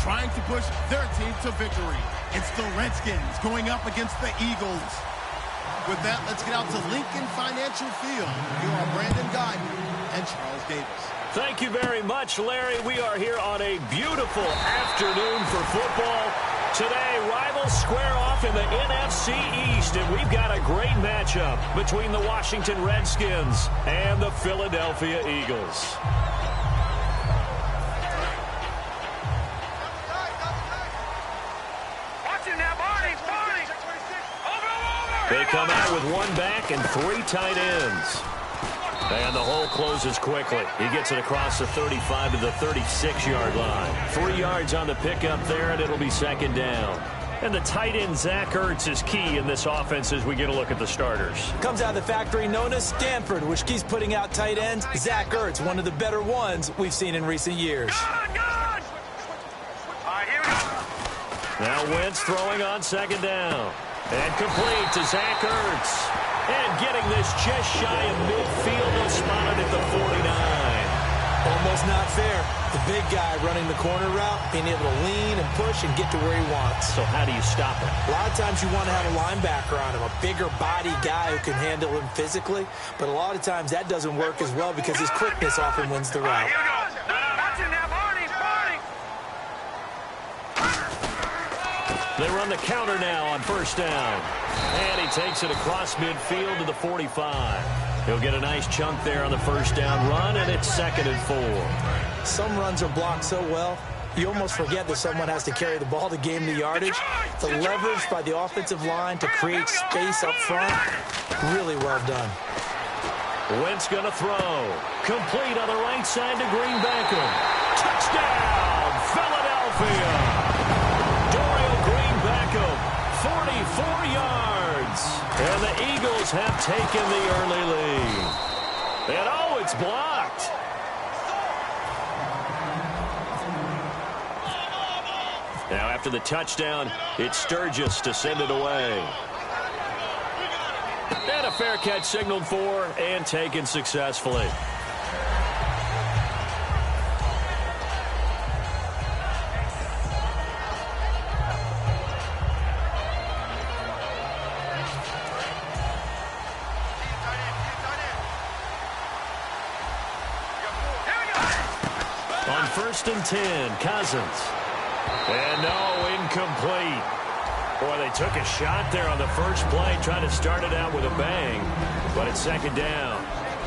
trying to push their team to victory. It's the Redskins going up against the Eagles. With that, let's get out to Lincoln Financial Field. Here are Brandon Guyton and Charles Davis. Thank you very much, Larry. We are here on a beautiful afternoon for football. Today, rivals square off in the NFC East, and we've got a great matchup between the Washington Redskins and the Philadelphia Eagles. They come out with one back and 3 tight ends. And the hole closes quickly. He gets it across the 35 to the 36-yard line. 3 yards on the pickup there, and it'll be second down. And the tight end, Zach Ertz, is key in this offense as we get a look at the starters. Comes out of the factory known as Stanford, which keeps putting out tight ends. Zach Ertz, one of the better ones we've seen in recent years. Now Wentz throwing on second down. And complete to Zach Ertz. And getting this just shy of midfield. They'll spot it at the 49. Almost not fair. The big guy running the corner route, being able to lean and push and get to where he wants. So how do you stop him? A lot of times you want to have a linebacker on him, a bigger body guy who can handle him physically. But a lot of times that doesn't work as well because his quickness often wins the route. They run the counter now on first down. And he takes it across midfield to the 45. He'll get a nice chunk there on the first down run, and it's 2nd and 4. Some runs are blocked so well, you almost forget that someone has to carry the ball to gain the yardage. The leverage by the offensive line to create space up front, really well done. Wentz going to throw. Complete on the right side to Green Beckham. Touchdown, Philadelphia. 44 yards. And the Eagles have taken the early lead. And oh, it's blocked. Now after the touchdown, it's Sturgis to send it away. And a fair catch signaled for and taken successfully. On 1st and 10, Cousins. And no, incomplete. Boy, they took a shot there on the first play, trying to start it out with a bang. But it's second down.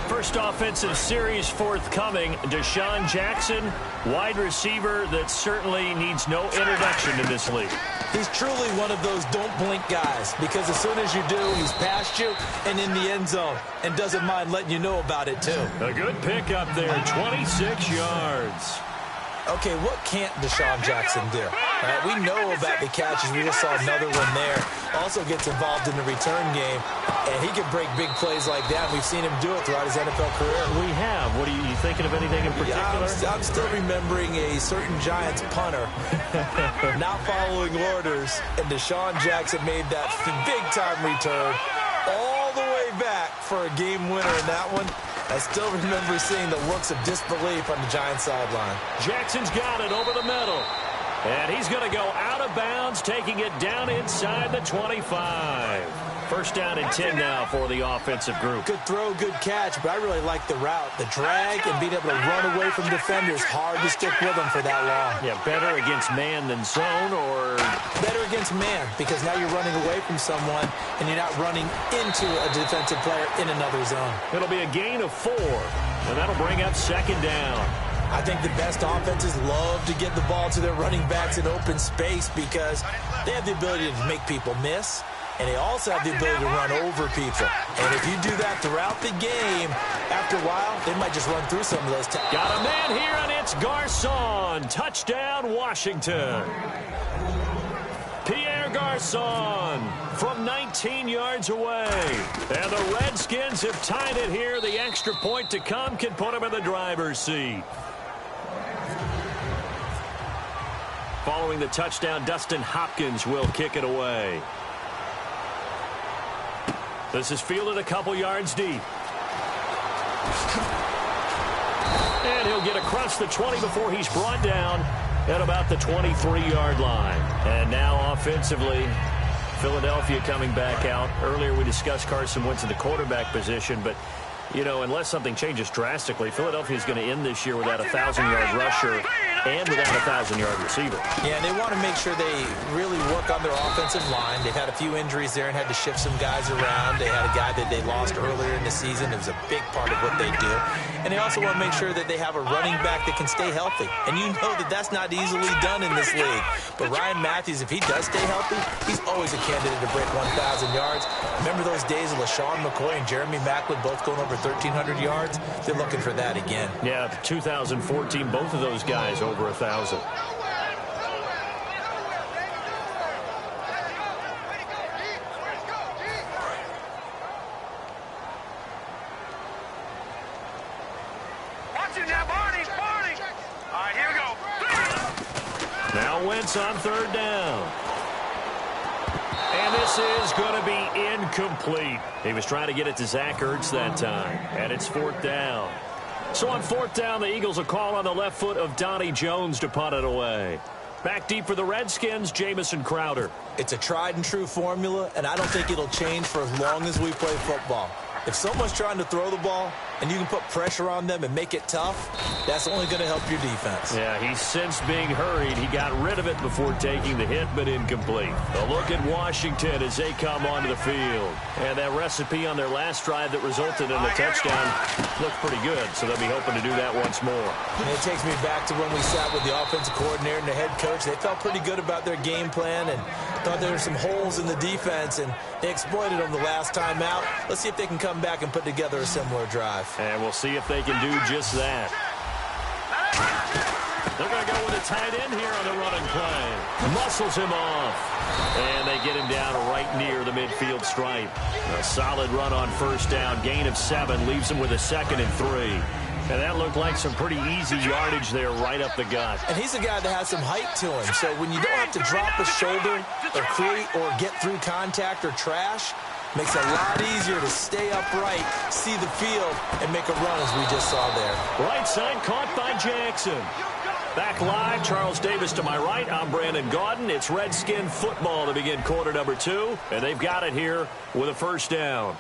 First offensive series forthcoming. Deshaun Jackson, wide receiver that certainly needs no introduction in this league. He's truly one of those don't blink guys, because as soon as you do, he's past you and in the end zone and doesn't mind letting you know about it too. A good pickup there, 26 yards. Okay, what can't Deshaun Jackson do? We know about the catches. We just saw another one there. Also gets involved in the return game, and he can break big plays like that. We've seen him do it throughout his NFL career. We have. What are you thinking of anything in particular? Yeah, I'm still remembering a certain Giants punter not following orders, and Deshaun Jackson made that big-time return all the way back for a game winner in that one. I still remember seeing the looks of disbelief on the Giants sideline. Jackson's got it over the middle. And he's going to go out of bounds, taking it down inside the 25. First down and 10 now for the offensive group. Good throw, good catch, but I really like the route. The drag and being able to run away from defenders. Hard to stick with them for that long. Yeah, better against man than zone, or? Better against man, because now you're running away from someone and you're not running into a defensive player in another zone. It'll be a gain of 4, and that'll bring up second down. I think the best offenses love to get the ball to their running backs in open space because they have the ability to make people miss, and they also have the ability to run over people. And if you do that throughout the game, after a while, they might just run through some of those. Got a man here, and it's Garcon. Touchdown, Washington. Pierre Garcon from 19 yards away. And the Redskins have tied it here. The extra point to come can put them in the driver's seat. Following the touchdown, Dustin Hopkins will kick it away. This is fielded a couple yards deep. And he'll get across the 20 before he's brought down at about the 23-yard line. And now offensively, Philadelphia coming back out. Earlier we discussed Carson Wentz in the quarterback position, but you know, unless something changes drastically, Philadelphia is going to end this year without a 1,000-yard rusher and without a 1,000-yard receiver. Yeah, and they want to make sure they really work on their offensive line. They've had a few injuries there and had to shift some guys around. They had a guy that they lost earlier in the season. It was a big part of what they do. And they also want to make sure that they have a running back that can stay healthy. And you know that that's not easily done in this league. But Ryan Matthews, if he does stay healthy, he's always a candidate to break 1,000 yards. Remember those days of LaShawn McCoy and Jeremy Maclin both going over 1,300 yards? They're looking for that again. Yeah, 2014, both of those guys over 1,000. All right, here we go. Now Wentz on third down. And this is going to be incomplete. He was trying to get it to Zach Ertz that time. And it's fourth down. So on fourth down, the Eagles will call on the left foot of Donnie Jones to punt it away. Back deep for the Redskins, Jamison Crowder. It's a tried-and-true formula, and I don't think it'll change for as long as we play football. If someone's trying to throw the ball and you can put pressure on them and make it tough, that's only going to help your defense. Yeah, he sensed being hurried. He got rid of it before taking the hit, but incomplete. A look at Washington as they come onto the field. And that recipe on their last drive that resulted in a touchdown looked pretty good, so they'll be hoping to do that once more. And it takes me back to when we sat with the offensive coordinator and the head coach. They felt pretty good about their game plan and thought there were some holes in the defense, and they exploited them the last time out. Let's see if they can come back and put together a similar drive. And we'll see if they can do just that. They're going to go with a tight end here on the running play. Muscles him off. And they get him down right near the midfield stripe. A solid run on first down. Gain of 7 leaves him with a 2nd and 3. And that looked like some pretty easy yardage there right up the gut. And he's a guy that has some height to him. So when you don't have to drop a shoulder or create or get through contact or trash, makes it a lot easier to stay upright, see the field, and make a run as we just saw there. Right side caught by Jackson. Back live, Charles Davis to my right. I'm Brandon Gaudin. It's Redskin football to begin quarter number 2. And they've got it here with a first down.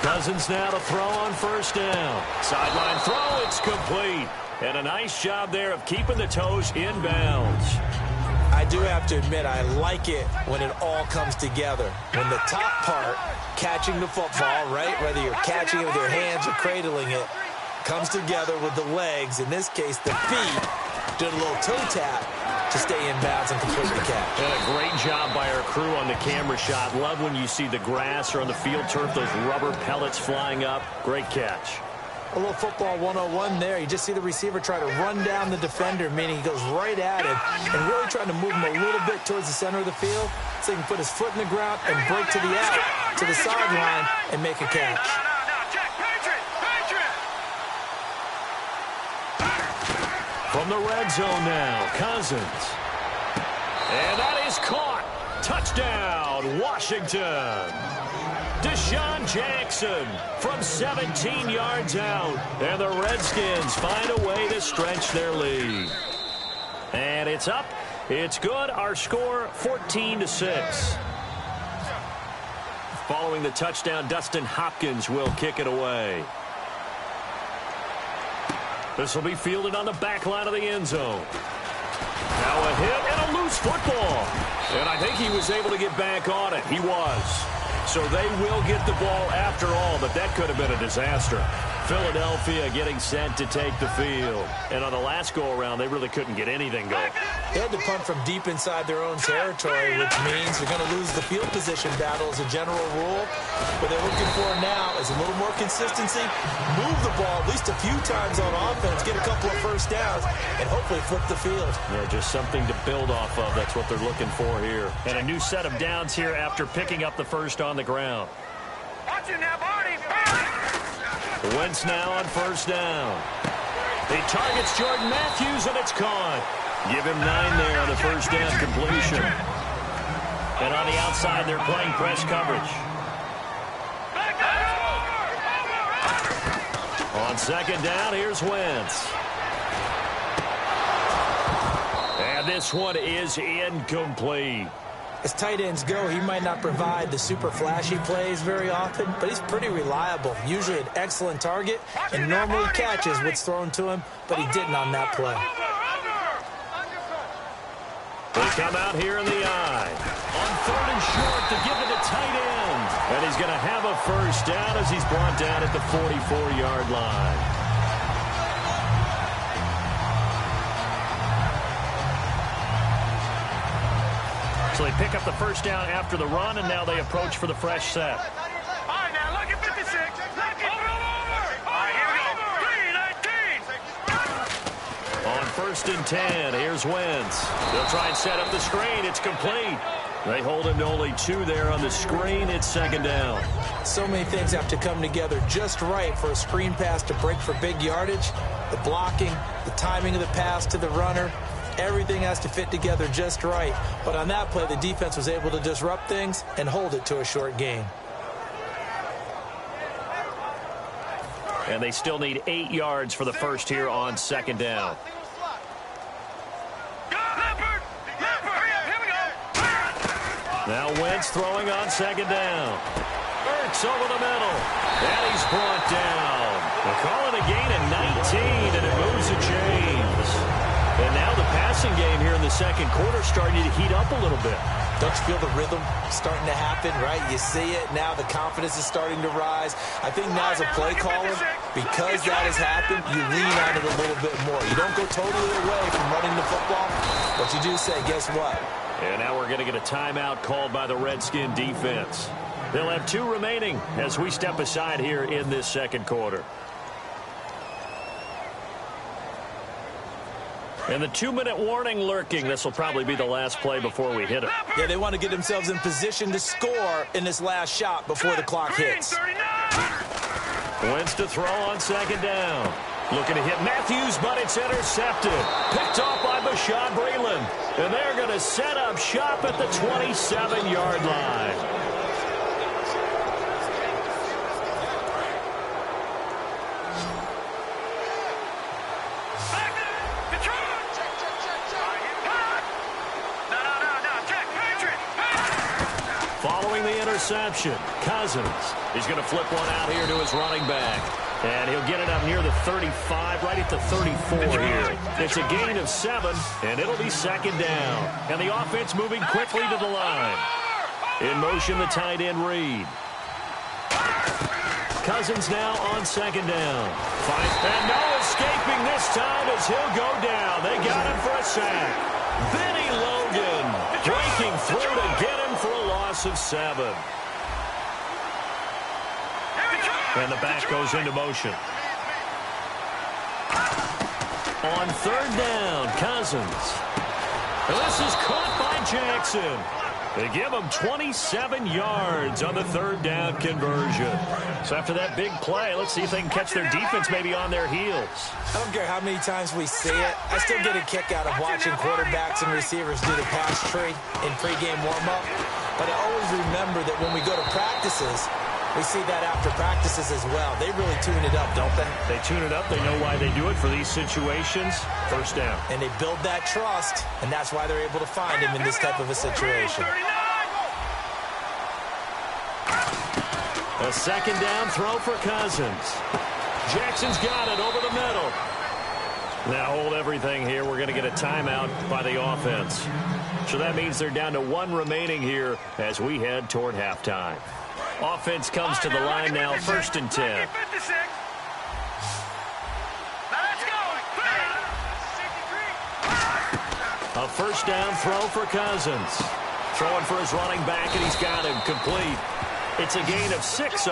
Cousins now to throw on first down. Sideline throw, it's complete. And a nice job there of keeping the toes in bounds. I do have to admit, I like it when it all comes together. When the top part, catching the football, right, whether you're catching it with your hands or cradling it, comes together with the legs, in this case the feet, doing a little toe tap to stay in bounds and complete the catch. And a great job by our crew on the camera shot. Love when you see the grass or on the field turf, those rubber pellets flying up. Great catch. A little football 101 there. You just see the receiver try to run down the defender, meaning he goes right at him and really trying to move him a little bit towards the center of the field so he can put his foot in the ground and break to the out, to the sideline, and make a catch. From the red zone now, Cousins. And that is caught. Touchdown, Washington. Deshaun Jackson from 17 yards out. And the Redskins find a way to stretch their lead. And it's up. It's good. Our score, 14-6. Following the touchdown, Dustin Hopkins will kick it away. This will be fielded on the back line of the end zone. Now a hit and a loose football. And I think he was able to get back on it. He was. So they will get the ball after all, but that could have been a disaster. Philadelphia getting set to take the field. And on the last go-around, they really couldn't get anything going. They had to punt from deep inside their own territory, which means they're going to lose the field position battle as a general rule. What they're looking for now is a little more consistency, move the ball at least a few times on offense, get a couple of first downs, and hopefully flip the field. Yeah, just something to build off of. That's what they're looking for here. And a new set of downs here after picking up the first on the ground. Watch it now, Barney. Wentz now on first down. He targets Jordan Matthews, and it's caught. Give him 9 there on the first down completion. And on the outside, they're playing press coverage. On second down, here's Wentz. And this one is incomplete. As tight ends go, he might not provide the super flashy plays very often, but he's pretty reliable. Usually an excellent target, and normally catches what's thrown to him, but he didn't on that play. They come out here in the eye. On 3rd and short to give it to tight end. And he's going to have a first down as he's brought down at the 44-yard line. So they pick up the first down after the run, and now they approach for the fresh set. All right, now look at 56. Look at over. All right, here we go. 3-19. On 1st and 10, here's Wentz. They'll try and set up the screen. It's complete. They hold him to only 2 there on the screen. It's 2nd down. So many things have to come together just right for a screen pass to break for big yardage. The blocking, the timing of the pass to the runner. Everything has to fit together just right. But on that play, the defense was able to disrupt things and hold it to a short gain. And they still need 8 yards for the first here on 2nd down. Now Wentz throwing on 2nd down. Burks over the middle. And he's brought down. They'll call it a gain of 19, and it moves the chains. And now the passing game here in the second quarter starting to heat up a little bit. Don't you feel the rhythm starting to happen, right? You see it. Now the confidence is starting to rise. I think now as a play caller, because that has happened, you lean on it a little bit more. You don't go totally away from running the football, but you do say, guess what? And now we're going to get a timeout called by the Redskin defense. They'll have 2 remaining as we step aside here in this second quarter. And the 2-minute warning lurking. This will probably be the last play before we hit it. Yeah, they want to get themselves in position to score in this last shot before the clock hits. Wentz to throw on 2nd down. Looking to hit Matthews, but it's intercepted. Picked off by Bashaud Breeland. And they're going to set up shop at the 27-yard line. Following the interception, Cousins. He's going to flip one out here to his running back. And he'll get it up near the 35, right at the 34 here. It's a gain of 7, and it'll be 2nd down. And the offense moving quickly to the line. In motion, the tight end Reed. Cousins now on 2nd down. And no escaping this time as he'll go down. They got him for a sack. Benny Logan breaking through to get him for a loss of 7. And the back goes into motion. On 3rd down, Cousins. And this is caught by Jackson. They give him 27 yards on the 3rd down conversion. So after that big play, let's see if they can catch their defense maybe on their heels. I don't care how many times we see it. I still get a kick out of watching quarterbacks and receivers do the pass tree in pregame warm-up. But I always remember that when we go to practices, we see that after practices as well. They really tune it up, don't they? They tune it up. They know why they do it for these situations. First down. And they build that trust, and that's why they're able to find him in this type of a situation. A 2nd down throw for Cousins. Jackson's got it over the middle. Now hold everything here. We're going to get a timeout by the offense. So that means they're down to 1 remaining here as we head toward halftime. Offense comes to the line now, 1st and 10. A 1st down throw for Cousins. Throwing for his running back, and he's got him complete. It's a gain of 6